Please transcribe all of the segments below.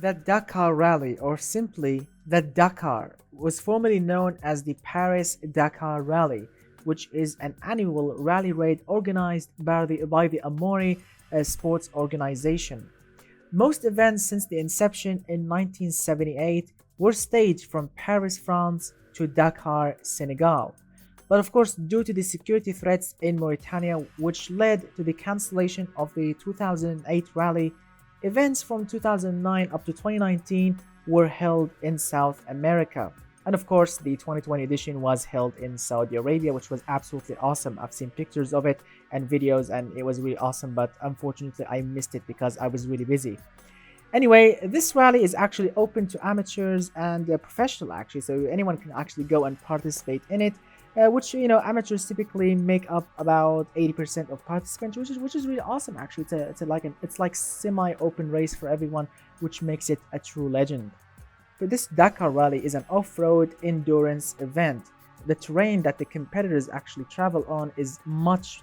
The Dakar Rally, or simply the Dakar, was formerly known as the Paris-Dakar Rally, which is an annual rally raid organized by the Amaury Sports Organization. Most events since the inception in 1978 were staged from Paris, France to Dakar, Senegal. But of course, due to the security threats in Mauritania, which led to the cancellation of the 2008 rally, events from 2009 up to 2019 were held in South America. And of course, the 2020 edition was held in Saudi Arabia, which was absolutely awesome. I've seen pictures of it and videos, and it was really awesome, but unfortunately, I missed it because I was really busy. Anyway, this rally is actually open to amateurs and professional actually, so anyone can actually go and participate in it. Which amateurs typically make up about 80% of participants, which is really awesome actually. It's like semi-open race for everyone, which makes it a true legend. But this Dakar Rally is an off-road endurance event. The terrain that the competitors actually travel on is much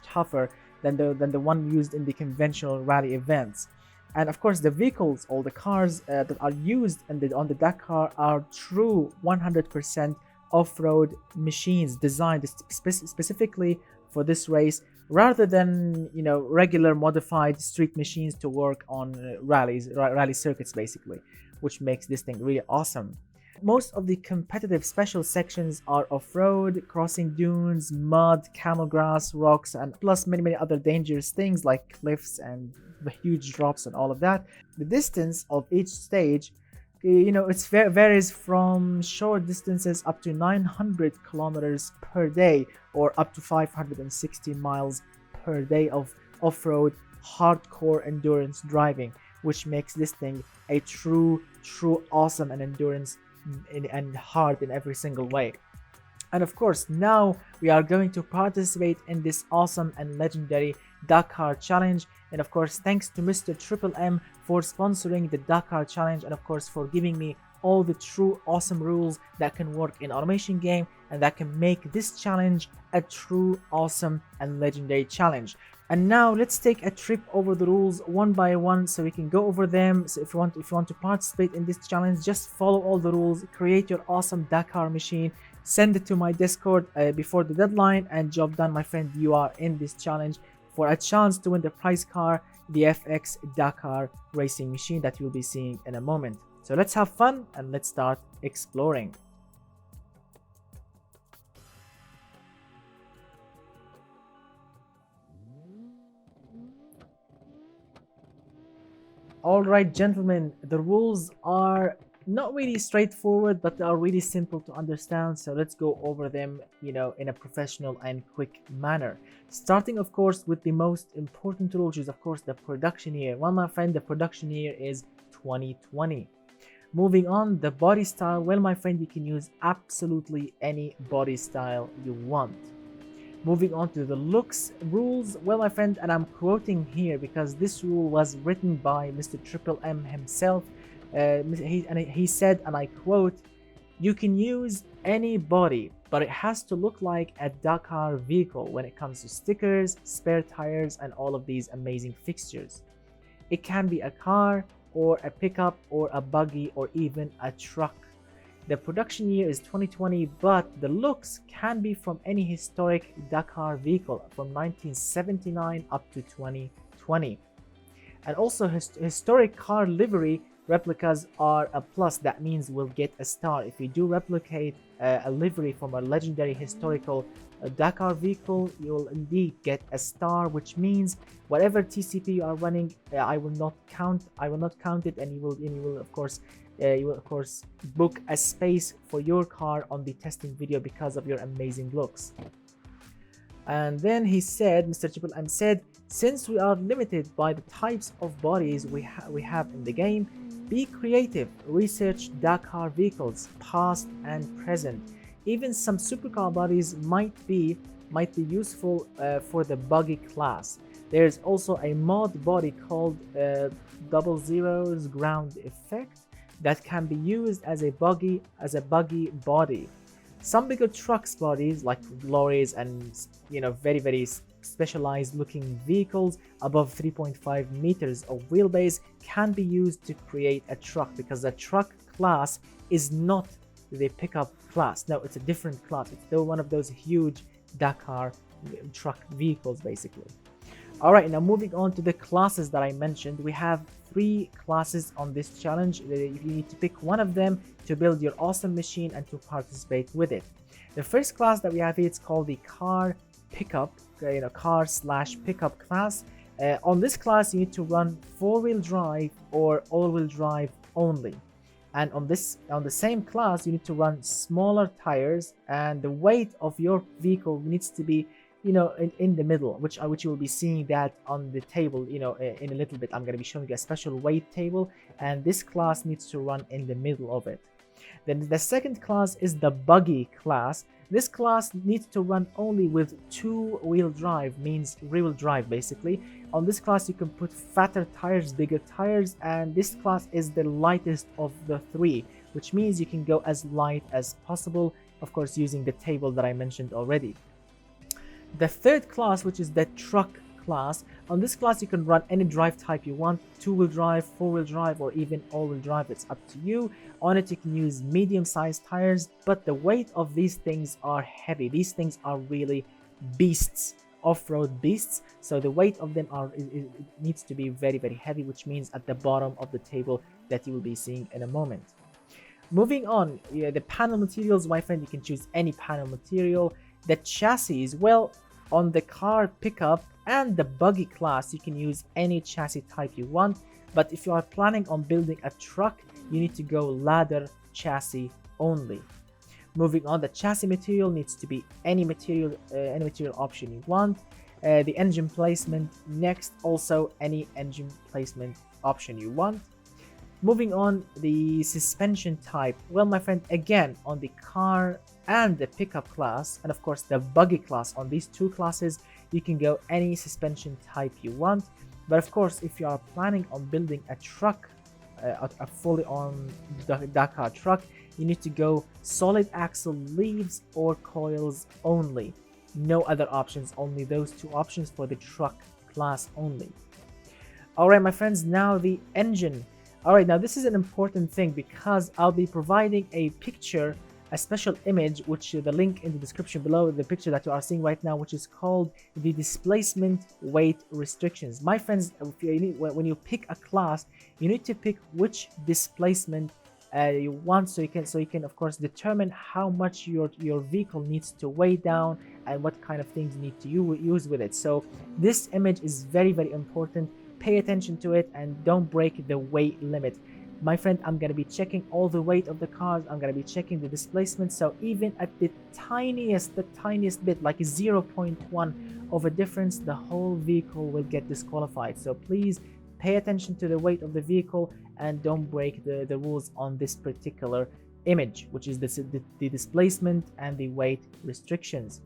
tougher than the one used in the conventional rally events. And of course, the vehicles, all the cars that are used on the Dakar are true 100% off-road machines designed specifically for this race, rather than regular modified street machines to work on rally circuits basically, which makes this thing really awesome. Most of the competitive special sections are off-road, crossing dunes, mud, camel grass, rocks, and plus many other dangerous things like cliffs and the huge drops and all of that. The distance of each stage, it varies from short distances up to 900 kilometers per day or up to 560 miles per day of off-road hardcore endurance driving, which makes this thing a true awesome and endurance and hard in every single way. And of course, now we are going to participate in this awesome and legendary Dakar Challenge. And of course, thanks to Mr. Triple M for sponsoring the Dakar Challenge, and of course for giving me all the true awesome rules that can work in automation game and that can make this challenge a true awesome and legendary challenge. And now let's take a trip over the rules one by one so we can go over them. So if you want to participate in this challenge, just follow all the rules, create your awesome Dakar machine, send it to my Discord before the deadline, and job done, my friend. You are in this challenge for a chance to win the prize car, the FX Dakar racing machine that you'll be seeing in a moment. So let's have fun and let's start exploring. Alright gentlemen, the rules are not really straightforward, but they are really simple to understand, so let's go over them in a professional and quick manner. Starting of course with the most important rule, which is of course the production year. Well my friend, the production year is 2020. Moving on, the body style. Well my friend, you can use absolutely any body style you want. Moving on to the looks rules. Well my friend, and I'm quoting here because this rule was written by Mr. Triple M himself. He said, and I quote, "You can use any body, but it has to look like a Dakar vehicle when it comes to stickers, spare tires, and all of these amazing fixtures. It can be a car or a pickup or a buggy or even a truck. The production year is 2020, but the looks can be from any historic Dakar vehicle from 1979 up to 2020. And also historic car livery replicas are a plus. That means we'll get a star. If you do replicate a livery from a legendary historical Dakar vehicle, you'll indeed get a star, which means whatever TCP you are running, I will not count it, and you will of course book a space for your car on the testing video because of your amazing looks. And then he said, Mr. Triple M said, since we are limited by the types of bodies we have in the game, be creative, research Dakar vehicles, past and present. Even some supercar bodies might be useful for the buggy class. There's also a mod body called Double Zero's Ground Effect that can be used as a buggy body. Some bigger trucks bodies like lorries and very specialized looking vehicles above 3.5 meters of wheelbase can be used to create a truck, because the truck class is not the pickup class. No, it's a different class. It's still one of those huge Dakar truck vehicles basically. Alright, now moving on to the classes that I mentioned. We have 3 classes on this challenge. You need to pick one of them to build your awesome machine and to participate with it. The first class that we have here, it's called the car pickup, car/pickup class. On this class you need to run 4-wheel drive or all-wheel drive only. And on the same class you need to run smaller tires, and the weight of your vehicle needs to be in the middle, which you will be seeing that on the table in a little bit. I'm going to be showing you a special weight table, and this class needs to run in the middle of it. Then the second class is the buggy class. This class needs to run only with 2-wheel drive, means rear-wheel drive basically. On this class you can put fatter tires, bigger tires, and this class is the lightest of the 3, which means you can go as light as possible, of course using the table that I mentioned already. The third class, which is the truck class, on this class you can run any drive type you want, 2-wheel drive, 4-wheel drive, or even all-wheel drive. It's up to you. On it you can use medium-sized tires, but the weight of these things are heavy. These things are really beasts, off-road beasts, so the weight of them it needs to be very, very heavy, which means at the bottom of the table that you will be seeing in a moment. Moving on, the panel materials, my friend, you can choose any panel material. The chassis, well, on the car pickup and the buggy class you can use any chassis type you want, but if you are planning on building a truck you need to go ladder chassis only. Moving on, the chassis material needs to be any material option you want. The engine placement next, also any engine placement option you want. Moving on, the suspension type, well my friend, again on the car and the pickup class, and of course the buggy class, on these 2 classes you can go any suspension type you want. But of course if you are planning on building a truck, a fully on Dakar truck, you need to go solid axle leaves or coils only. No other options, only those 2 options for the truck class only. Alright my friends, now the engine. Alright, now this is an important thing because I'll be providing a picture, a special image, which the link in the description below, the picture that you are seeing right now, which is called the displacement weight restrictions. My friends, when you pick a class, you need to pick which displacement you want, so you can of course determine how much your vehicle needs to weigh down and what kind of things you need to use with it. So this image is very, very important. Pay attention to it and don't break the weight limit. My friend, I'm going to be checking all the weight of the cars. I'm going to be checking the displacement. So even at the tiniest bit, like 0.1 of a difference, the whole vehicle will get disqualified. So please pay attention to the weight of the vehicle and don't break the rules on this particular image, which is the displacement and the weight restrictions.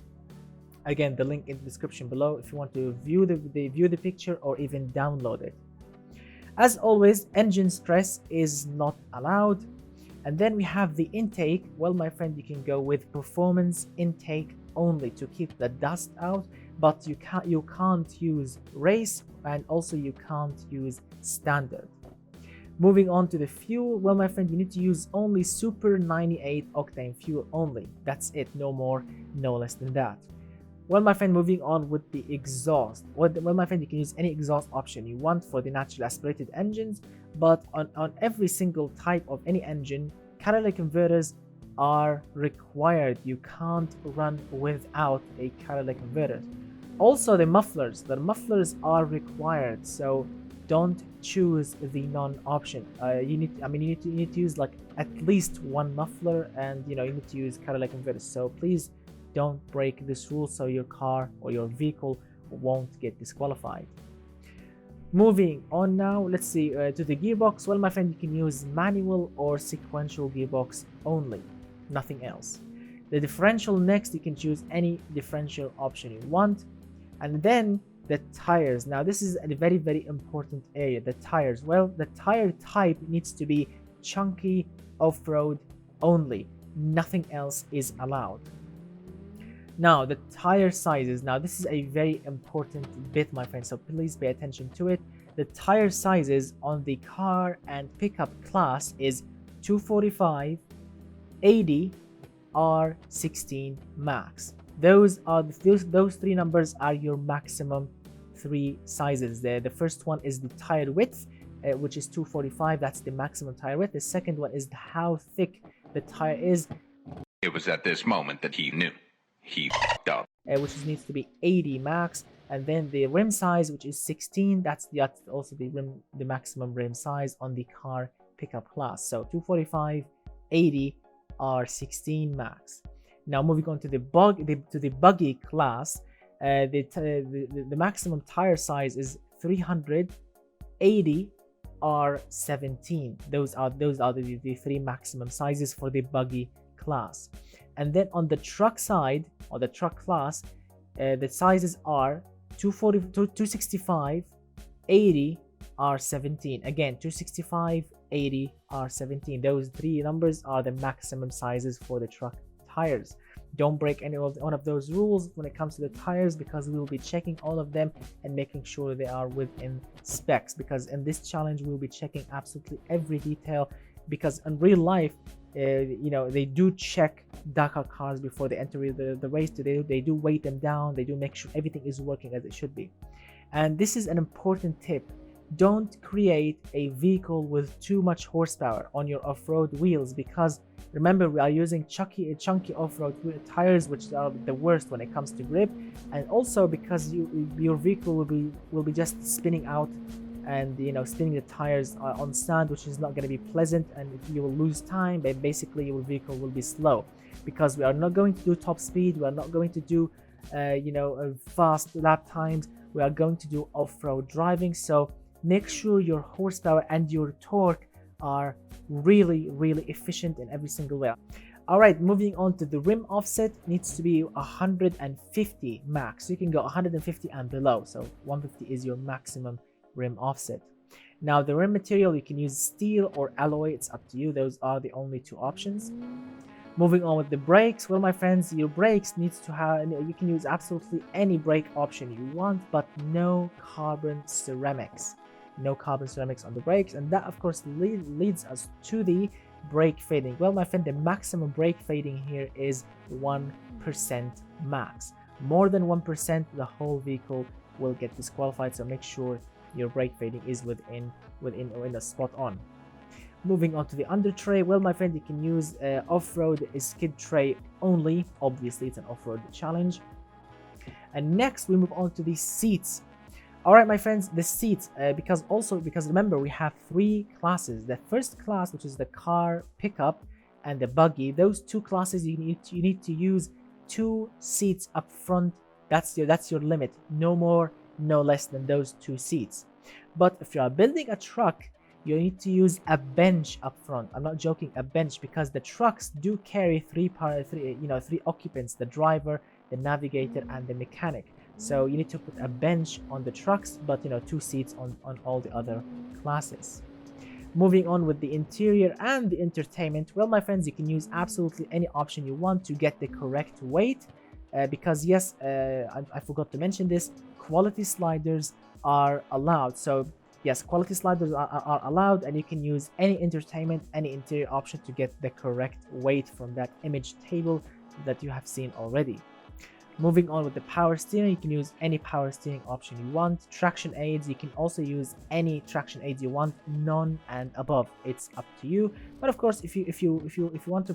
Again, the link in the description below if you want to view the picture or even download it. As always, engine stress is not allowed. And then we have the intake. Well, my friend, you can go with performance intake only to keep the dust out, but you can't use race, and also you can't use standard. Moving on to the fuel, well, my friend, you need to use only super 98 octane fuel only. That's it, no more, no less than that. Well, my friend, moving on with the exhaust. Well, my friend, you can use any exhaust option you want for the naturally aspirated engines, but on every single type of any engine, catalytic converters are required. You can't run without a catalytic converter. Also, the mufflers are required, so don't choose the non option. You need to use like at least one muffler, and you need to use catalytic converters. So please don't break this rule so your car or your vehicle won't get disqualified. Moving on now, let's see, to the gearbox. Well, my friend, you can use manual or sequential gearbox only, nothing else. The differential next, you can choose any differential option you want. And then the tires. Now this is a very, very important area. The tires, well, the tire type needs to be chunky off-road only, nothing else is allowed. Now the tire sizes. Now this is a very important bit, my friends, so please pay attention to it. The tire sizes on the car and pickup class is 245, 80, R16 max. Those three numbers are your maximum three sizes. The first one is the tire width, which is 245. That's the maximum tire width. The second one is how thick the tire is. It was at this moment that he knew he fucked up. Which needs to be 80 max. And then the rim size, which is 16. That's also the maximum rim size on the car pickup class. So 245, 80, R16 max. Now moving on to the buggy class, the maximum tire size is 380, R17. Those are the three maximum sizes for the buggy class. And then on the truck side, or the truck class, the sizes are 265, 80, R17. Again, 265, 80, R17. Those three numbers are the maximum sizes for the truck tires. Don't break one of those rules when it comes to the tires, because we will be checking all of them and making sure they are within specs, because in this challenge we will be checking absolutely every detail, because in real life they do check Dakar cars before they enter the race. They do weight them down, they do make sure everything is working as it should be. And this is an important tip: don't create a vehicle with too much horsepower on your off-road wheels, because remember, we are using chunky off-road tires, which are the worst when it comes to grip, and also because your vehicle will be just spinning out and spinning the tires on sand, which is not going to be pleasant, and you will lose time, but basically your vehicle will be slow, because we are not going to do top speed, we are not going to do fast lap times, we are going to do off-road driving. So make sure your horsepower and your torque are really efficient in every single way. All right, moving on to the rim offset, needs to be 150 max. So you can go 150 and below, so 150 is your maximum rim offset. Now the rim material, you can use steel or alloy, it's up to you. Those are the only two options. Moving on with the brakes, well my friends, your brakes needs to have, you can use absolutely any brake option you want, but no carbon ceramics. No carbon ceramics on the brakes, and that of course leads us to the brake fading. Well my friend, the maximum brake fading here is 1% max. More than 1%, the whole vehicle will get disqualified, so make sure your brake fading is within the spot on. Moving on to the under tray, well my friend, you can use off-road skid tray only. Obviously it's an off-road challenge. And next we move on to the seats. All right my friends, the seats, because remember we have three classes. The first class, which is the car pickup and the buggy, those two classes you need to use 2 seats up front. That's your limit, no more, no less than those 2 seats. But if you are building a truck, you need to use a bench up front. I'm not joking, a bench, because the trucks do carry three occupants: the driver, the navigator, and the mechanic. So you need to put a bench on the trucks, but 2 seats on all the other classes. Moving on with the interior and the entertainment, well my friends, you can use absolutely any option you want to get the correct weight, because yes, I forgot to mention this, quality sliders are allowed. So yes, quality sliders are allowed, and you can use any entertainment, any interior option to get the correct weight from that image table that you have seen already. Moving on with the power steering, you can use any power steering option you want. Traction aids, you can also use any traction aids you want, none and above. It's up to you. But of course, if you want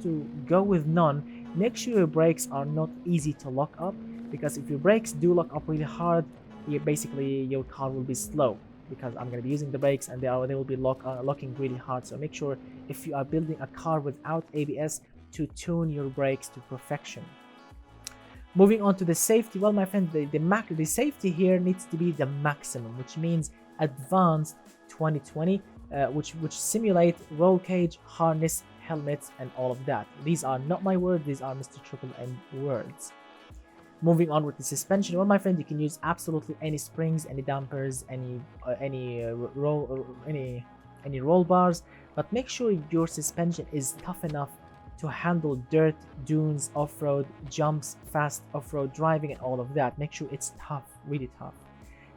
to go with none, make sure your brakes are not easy to lock up, because if your brakes do lock up really hard, basically your car will be slow, because I'm going to be using the brakes and they will be locking really hard. So make sure, if you are building a car without ABS, to tune your brakes to perfection. Moving on to the safety, well my friend, the safety here needs to be the maximum, which means advanced 2020, which simulate roll cage, harness, helmets, and all of that. These are not my words, these are Mr. Triple M words. Moving on with the suspension, well my friend, you can use absolutely any springs, any dampers, any roll bars, but make sure your suspension is tough enough to handle dirt, dunes, off-road, jumps, fast off-road driving and all of that. Make sure it's tough, really tough.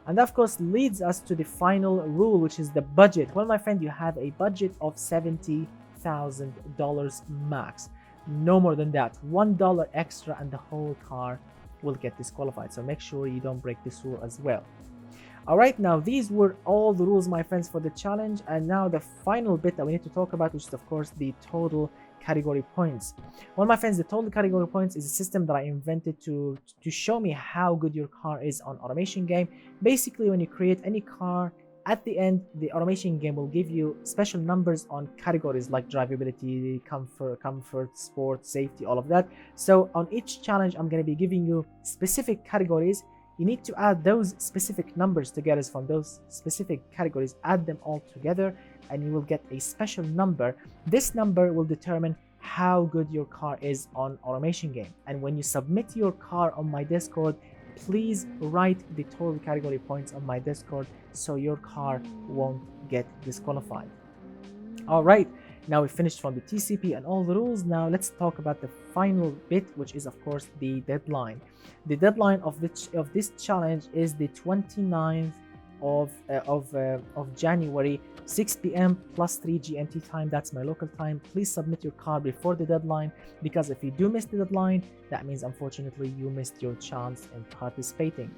And that of course leads us to the final rule, which is the budget. Well, my friend, you have a budget of $70,000 max. No more than that. $1 extra and the whole car will get disqualified. So make sure you don't break this rule as well. All right, now these were all the rules, my friends, for the challenge. And now the final bit that we need to talk about, which is of course the total category points. Well, my friends, the total category points is a system that I invented to show me how good your car is on automation game. Basically, when you create any car, at the end, the automation game will give you special numbers on categories like drivability, comfort, sport, safety, all of that. So on each challenge, I'm going to be giving you specific categories. You need to add those specific numbers together from those specific categories, add them all together, and you will get a special number. This number will determine how good your car is on automation game. And when you submit your car on my Discord, please write the total category points on my Discord so your car won't get disqualified. All right, now we finished from the TCP and all the rules. Now let's talk about the final bit, which is of course the deadline. The deadline of this challenge is the 29th of January, 6 p.m. plus 3 GMT time. That's my local time. Please submit your car before the deadline, because if you do miss the deadline, that means unfortunately you missed your chance in participating.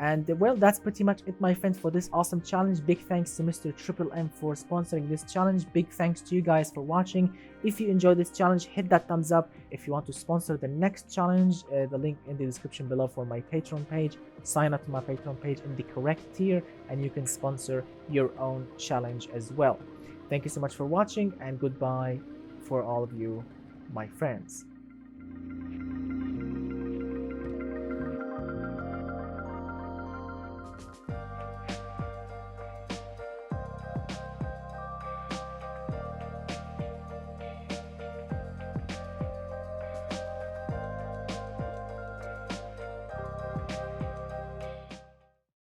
And well, that's pretty much it, my friends, for this awesome challenge. Big thanks to Mr. Triple M for sponsoring this challenge. Big thanks to you guys for watching. If you enjoyed this challenge, hit that thumbs up. If you want to sponsor the next challenge, the link in the description below for my Patreon page. Sign up to my Patreon page in the correct tier, and you can sponsor your own challenge as well. Thank you so much for watching, and goodbye for all of you, my friends.